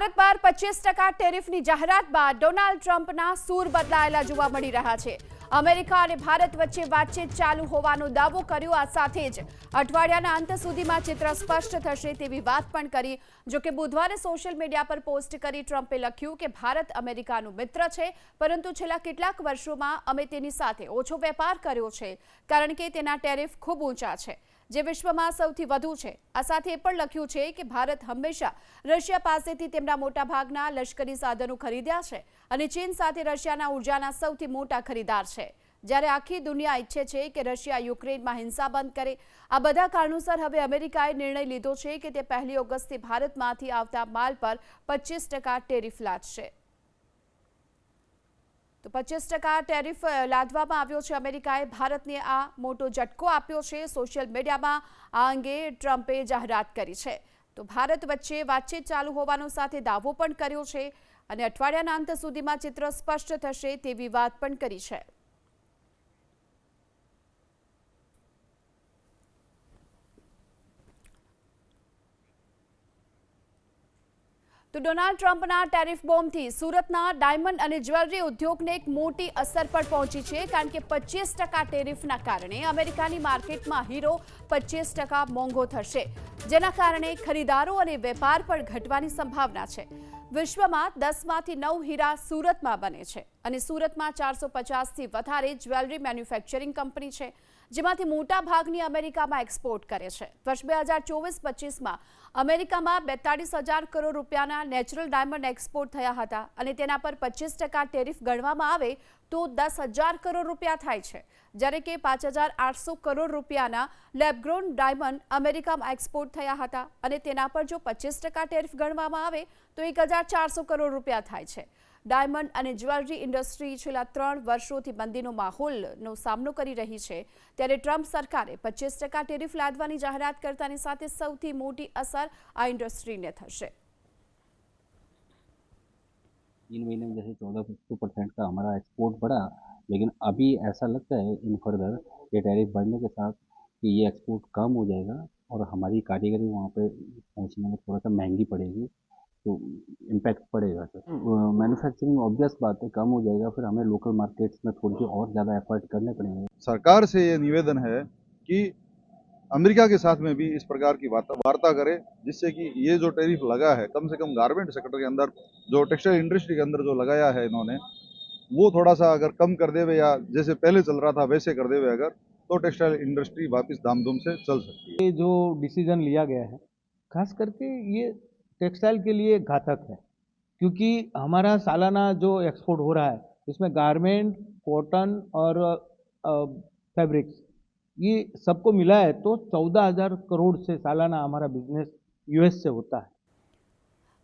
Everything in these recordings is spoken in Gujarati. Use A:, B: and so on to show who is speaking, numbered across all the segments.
A: ભારત પર 25% ટેરિફની જાહેરાત બાદ ડોનાલ્ડ ટ્રમ્પના સૂર બદલાયેલા જોવા મળી રહ્યા છે। અમેરિકા અને ભારત વચ્ચે વાતચીત ચાલુ હોવાનો દાવો કર્યો। આ સાથે જ અઠવાડિયાના અંત સુધીમાં ચિત્ર સ્પષ્ટ થશે તેવી વાત પણ કરી। જો કે બુધવારે સોશિયલ મીડિયા પર પોસ્ટ કરી ટ્રમ્પે લખ્યું કે ભારત અમેરિકાનું મિત્ર છે, પરંતુ છેલ્લા કેટલાક વર્ષોમાં અમે તેની સાથે ઓછો વેપાર કર્યો છે કારણ કે તેના ટેરિફ ખૂબ ઊંચા છે, જે વિશ્વમાં સૌથી વધુ છે। આ સાથે એ પણ લખ્યું છે કે ભારત હંમેશા રશિયા પાસેથી તેમના મોટાભાગના લશ્કરી સાધનો ખરીદ્યા છે અને ચીન સાથે રશિયાના ઉર્જાના સૌથી મોટા ખરીદાર છે, જ્યારે આખી દુનિયા ઈચ્છે છે કે રશિયા યુક્રેનમાં હિંસા બંધ કરે। આ બધા કારણોસર હવે અમેરિકાએ નિર્ણય લીધો છે કે તે 1 ઓગસ્ટથી ભારતમાંથી આવતા માલ પર 25% ટેરિફ લાદશે। તો 25% ટેરિફ લાદવામાં આવ્યો છે। અમેરિકાએ ભારતને આ મોટો ઝટકો આપ્યો છે। સોશિયલ મીડિયામાં આ અંગે ટ્રમ્પે જાહેરાત કરી છે। તો ભારત વચ્ચે વાતચીત ચાલુ હોવાનો સાથે દાવો પણ કર્યો છે અને અઠવાડિયાના અંત સુધીમાં ચિત્ર સ્પષ્ટ થશે તેવી વાત પણ કરી છે। તો ડોનાલ્ડ ટ્રમ્પના ટેરિફ બોમ્બથી સુરતના ડાયમંડ અને જ્વેલરી ઉદ્યોગને એક મોટી અસર પણ પહોંચી છે, કારણ કે 25% ટેરિફના કારણે અમેરિકાની માર્કેટમાં હીરો 25% મોંઘો થશે, જેના કારણે ખરીદારો અને વેપાર પણ ઘટવાની સંભાવના છે। વિશ્વમાં 10માંથી 9 હીરા સુરતમાં બને છે અને સુરતમાં 450થી વધારે જ્વેલરી મેન્યુફેક્ચરિંગ કંપની છે, જેમાંથી મોટા ભાગની અમેરિકામાં એક્સપોર્ટ કરે છે। વર્ષ 2024-25માં અમેરિકામાં 42,000 કરોડ રૂપિયાના નેચરલ ડાયમંડ એક્સપોર્ટ થયા હતા અને તેના પર 25% ટેરિફ ગણવામાં આવે તો 10,000 કરોડ રૂપિયા થાય છે, જ્યારે કે 5,800 કરોડ રૂપિયાના લેબગ્રોન ડાયમંડ અમેરિકામાં એક્સપોર્ટ થયા હતા અને તેના પર જો 25% ટેરિફ ગણવામાં આવે તો 1,400 કરોડ રૂપિયા થાય છે। ડાયમંડ અને જ્વેલરી ઇન્ડસ્ટ્રી છેલ્લા 3 વર્ષોથી મંદીનો માહોલનો સામનો કરી રહી છે, ત્યારે ટ્રમ્પ સરકારે 25% ટેરિફ લાદવાની જાહેરાત કરતાની સાથે સૌથી મોટી અસર આ ઇન્ડસ્ટ્રીને થશે।
B: 3 महीने में जैसे 14% का हमारा एक्सपोर्ट बढ़ा, लेकिन अभी ऐसा लगता है इन फर्दर ये टैरिफ बढ़ने के साथ कि ये एक्सपोर्ट कम हो जाएगा और हमारी कारीगरी वहाँ पे पहुँचने में थोड़ा सा महंगी पड़ेगी, तो इम्पैक्ट पड़ेगा। सर मैन्युफैक्चरिंग ऑब्वियस बात है कम हो जाएगा, फिर हमें लोकल मार्केट्स में थोड़ी सी और ज़्यादा एफर्ट करने पड़ेंगे।
C: सरकार से ये निवेदन है कि अमेरिका के साथ में भी इस प्रकार की वार्ता करे, जिससे कि ये जो टैरिफ लगा है कम से कम गारमेंट सेक्टर के अंदर, जो टेक्सटाइल इंडस्ट्री के अंदर जो लगाया है इन्होंने, वो थोड़ा सा अगर कम कर देवे या जैसे पहले चल रहा था वैसे कर देवे अगर, तो टेक्सटाइल इंडस्ट्री वापस धामधूम से चल सकती है।
D: ये जो डिसीजन लिया गया है खास करके ये टेक्सटाइल के लिए घातक है, क्योंकि हमारा सालाना जो एक्सपोर्ट हो रहा है इसमें गारमेंट, कॉटन और फैब्रिक्स ये सबको मिला है तो 14,000 करोड़ से सालाना हमारा बिजनेस यूएस से होता है।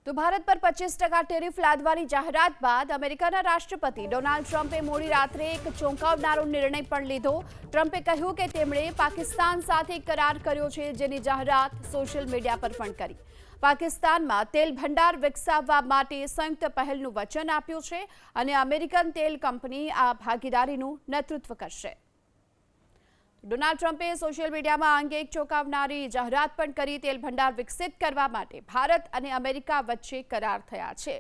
A: તો ભારત પર 25% ટેરિફ લાદવાની જાહેરાત બાદ અમેરિકાના રાષ્ટ્રપતિ ડોનાલ્ડ ટ્રમ્પે મોડી રાત્રે એક ચોંકાવનારો નિર્ણય પણ લીધો। ટ્રમ્પે કહ્યું કે તેમણે પાકિસ્તાન સાથે કરાર કર્યો છે, જેની જાહેરાત સોશિયલ મીડિયા પર પણ કરી। પાકિસ્તાનમાં તેલ ભંડાર વિકસાવવા માટે સંયુક્ત પહેલનું વચન આપ્યું છે અને અમેરિકન તેલ કંપની આ ભાગીદારીનું નેતૃત્વ કરશે। ડોનાલ્ડ ટ્રમ્પે સોશિયલ મીડિયામાં આ અંગે એક ચોંકાવનારી જાહેરાત પણ કરી। તેલ ભંડાર વિકસિત કરવા માટે ભારત અને અમેરિકા વચ્ચે કરાર થયા છે,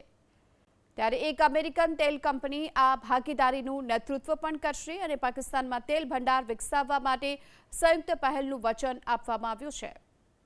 A: ત્યારે એક અમેરિકન તેલ કંપની આ ભાગીદારીનું નેતૃત્વ પણ કરશે અને પાકિસ્તાનમાં તેલ ભંડાર વિકસાવવા માટે સંયુક્ત પહેલનું વચન આપવામાં આવ્યું છે।